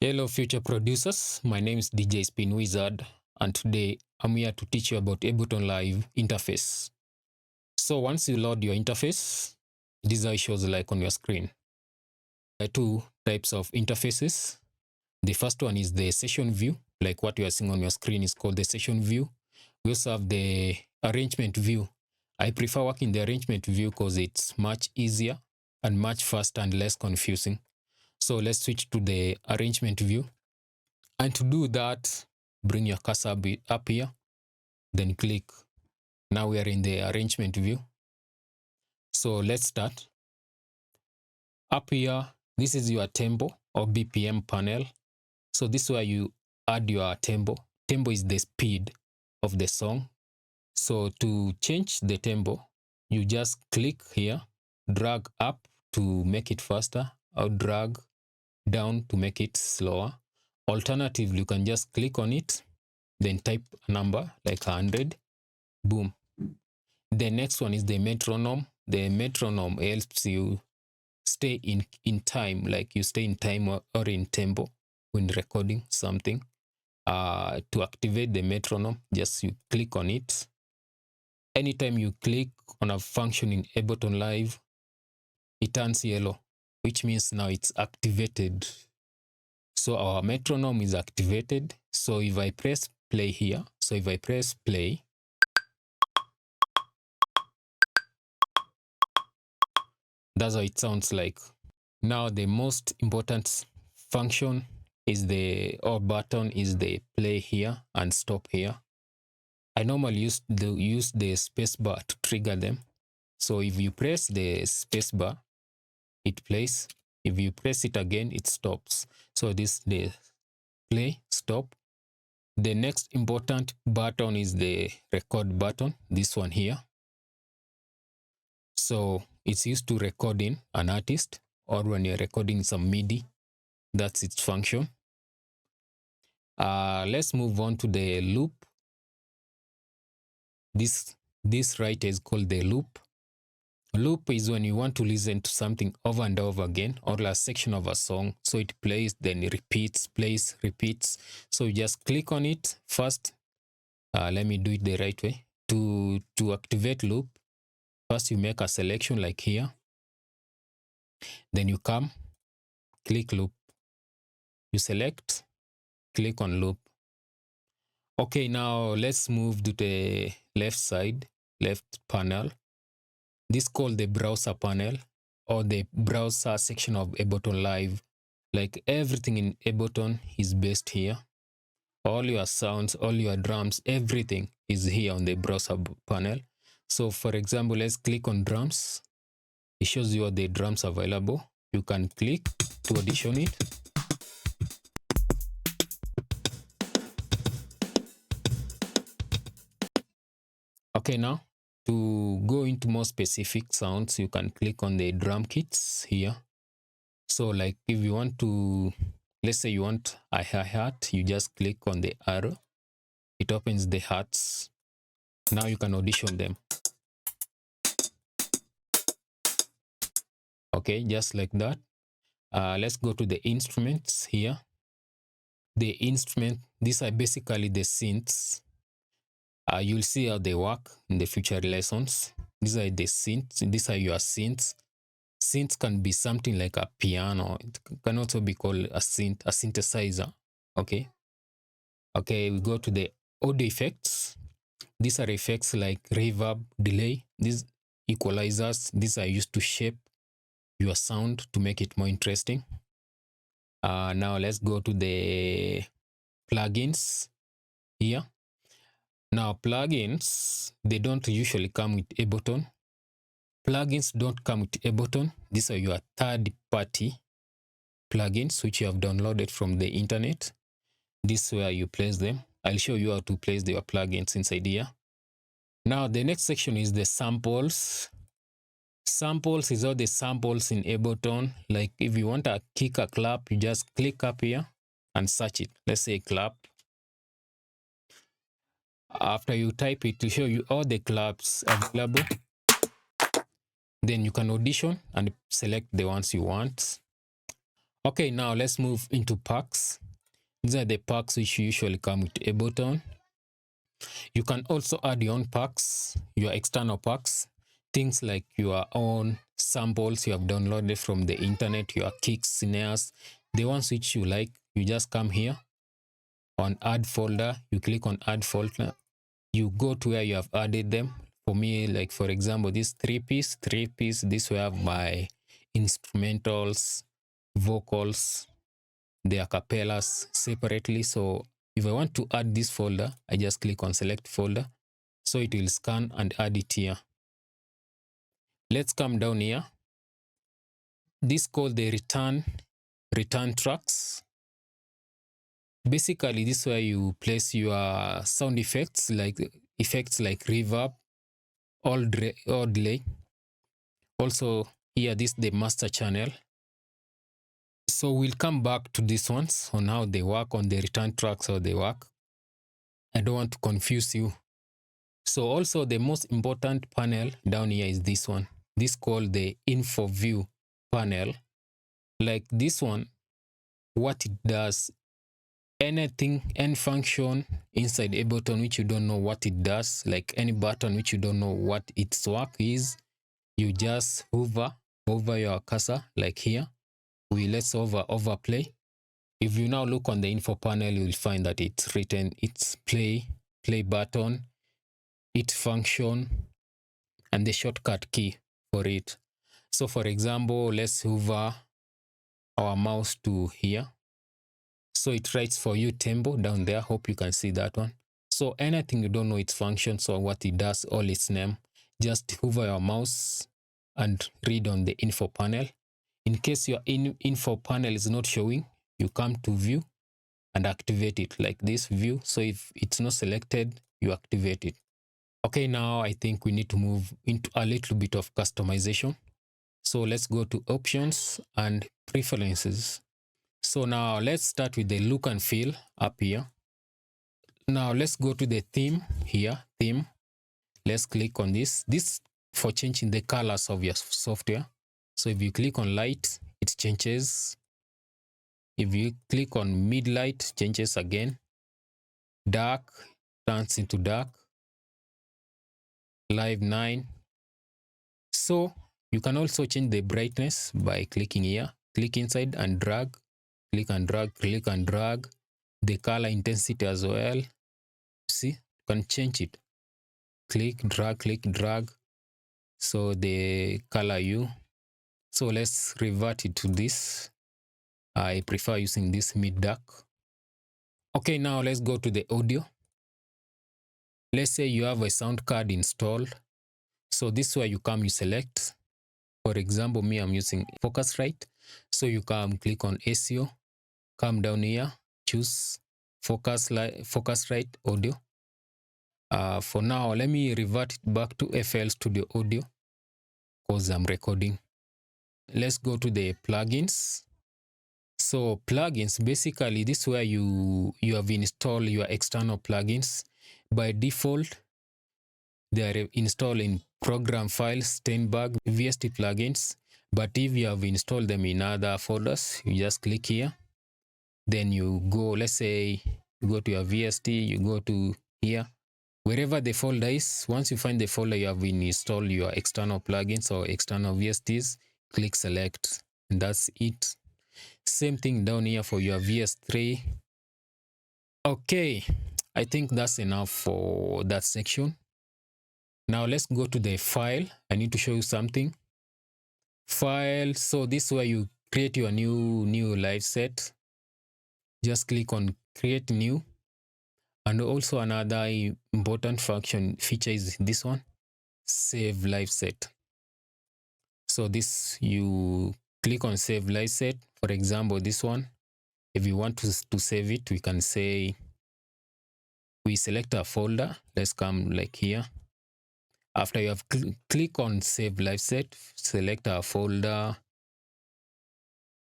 Hello, future producers. My name is DJ Spin Wizard, and today I'm here to teach you about Ableton Live interface. So once you load your interface, this is how it shows like on your screen. There are two types of interfaces. The first one is the session view, like what you are seeing on your screen is called the session view. We also have the arrangement view. I prefer working the arrangement view because it's much easier and much faster and less confusing. So let's switch to the arrangement view. And to do that, bring your cursor up here, then click. Now we are in the arrangement view. So let's start. Up here, this is your tempo or BPM panel. So this is where you add your tempo. Tempo is the speed of the song. So to change the tempo, you just click here, drag up to make it faster, or drag down to make it slower. Alternatively, you can just click on it, then type a number like 100, boom. The next one is the metronome. The metronome helps you stay in time, like you stay in time or in tempo when recording something. To activate the metronome, just you click on it. Anytime you click on a function in Ableton Live, it turns yellow, which means now it's activated. So our metronome is activated. So if I press play here, that's how it sounds like. Now the most important function is button is the play here and stop here. I normally use the space bar to trigger them. So if you press the space bar, it plays. If you press it again, it stops. So this the play, stop. The next important button is the record button, this one here. So it's used to recording an artist or when you're recording some MIDI. That's its function. Let's move on to the loop. This right is called the loop. Loop is when you want to listen to something over and over again, or a section of a song. So it plays, then it repeats, plays, repeats. So you just click on it first. Let me do it the right way. To activate loop, first you make a selection like here. Then you come, click loop. You select, click on loop. Okay, now let's move to the left side, left panel. This is called the browser panel or the browser section of Ableton Live. Like everything in Ableton is based here. All your sounds, all your drums, everything is here on the browser panel. So for example, let's click on drums. It shows you all the drums available. You can click to audition it. Okay, now to go into more specific sounds, you can click on the drum kits here. So like if you want to, let's say you want a hi-hat, you just click on the arrow. It opens the hats. Now you can audition them. Okay, just like that. Let's go to the instruments here. The instrument, these are basically the synths. You'll see how they work in the future lessons. These are the synths. These are your synths. Synths can be something like a piano. It can also be called a synth, a synthesizer. Okay. Okay, we go to the audio effects. These are effects like reverb, delay. These equalizers. These are used to shape your sound to make it more interesting. Now let's go to the plugins here. Now plugins, they don't usually come with Ableton. Plugins don't come with Ableton. These are your third-party plugins which you have downloaded from the internet. This is where you place them. I'll show you how to place your plugins inside here. Now the next section is the samples. Samples is all the samples in Ableton. Like if you want to kick a clap, you just click up here and search it. Let's say clap. After you type it, to show you all the claps available. Then you can audition and select the ones you want. Okay, now let's move into packs. These are the packs which usually come with Ableton. You can also add your own packs, your external packs, things like your own samples you have downloaded from the internet, your kicks, snares, the ones which you like. You just come here on add folder, you click on add folder, you go to where you have added them. For me, like for example, this three piece, this will have my instrumentals, vocals, the acapellas separately. So if I want to add this folder, I just click on select folder. So it will scan and add it here. Let's come down here. This called the return tracks. Basically, this is where you place your sound effects like reverb, or delay. Also here, this is the master channel. So we'll come back to these ones on how they work, on the return tracks, how they work. I don't want to confuse you. So also the most important panel down here is this one. This called the info view panel. Like this one, what it does, anything, any function inside Ableton which you don't know what it does, like any button which you don't know what its work is, you just hover over your cursor, like here. Let's overplay. If you now look on the info panel, you will find that it's written, it's play button, it function, and the shortcut key for it. So for example, let's hover our mouse to here. So it writes for you tempo down there. Hope you can see that one. So anything you don't know its functions or what it does or its name, just hover your mouse and read on the info panel. In case your info panel is not showing, you come to view and activate it like this view. So if it's not selected, you activate it. Okay, now I think we need to move into a little bit of customization. So let's go to options and preferences. So now let's start with the look and feel up here. Now let's go to the theme here, theme. Let's click on this. This for changing the colors of your software. So if you click on light, it changes. If you click on mid light, changes again. Dark turns into dark. Live 9. So you can also change the brightness by clicking here. Click inside and drag. Click and drag, click and drag. The color intensity as well. See, you can change it. Click, drag. So the color hue. So let's revert it to this. I prefer using this mid dark. Okay, now let's go to the audio. Let's say you have a sound card installed. So this is where you come, you select. For example, me, I'm using Focusrite. So you come click on SEO, come down here, choose Focusrite audio. For now, let me revert it back to FL Studio Audio because I'm recording. Let's go to the plugins. So plugins, basically this is where you have installed your external plugins. By default, they are installed in program files, Steinberg, VST plugins. But if you have installed them in other folders, you just click here. Then you go, let's say you go to your VST, you go to here. Wherever the folder is, once you find the folder you have installed your external plugins or external VSTs, click select, and that's it. Same thing down here for your VS3. Okay, I think that's enough for that section. Now let's go to the file. I need to show you something. File. So this is where you create your new live set. Just click on create new. And also another important feature is this one, save live set. So this, you click on save live set. For example, this one, if you want to save it, we can say we select a folder. Let's come like here. After you have click on save live set, select a folder.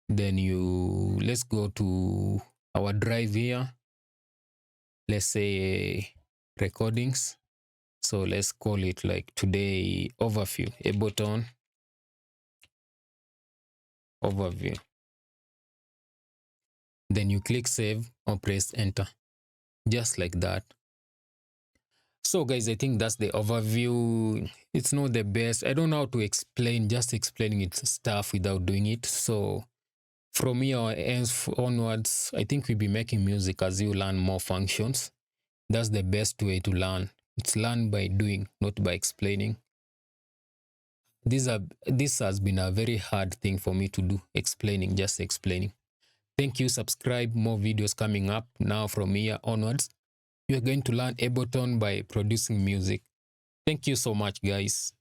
Then let's go to our drive here. Let's say recordings. So let's call it like today overview, Ableton overview. Then you click save or press enter, just like that. So guys, I think that's the overview. It's not the best. I don't know how to explain, just explaining it stuff without doing it. So from here onwards, I think we'll be making music as you learn more functions. That's the best way to learn. It's learn by doing, not by explaining. This has been a very hard thing for me to do, explaining, just explaining. Thank you. Subscribe, more videos coming up now from here onwards. You're going to learn Ableton by producing music. Thank you so much, guys.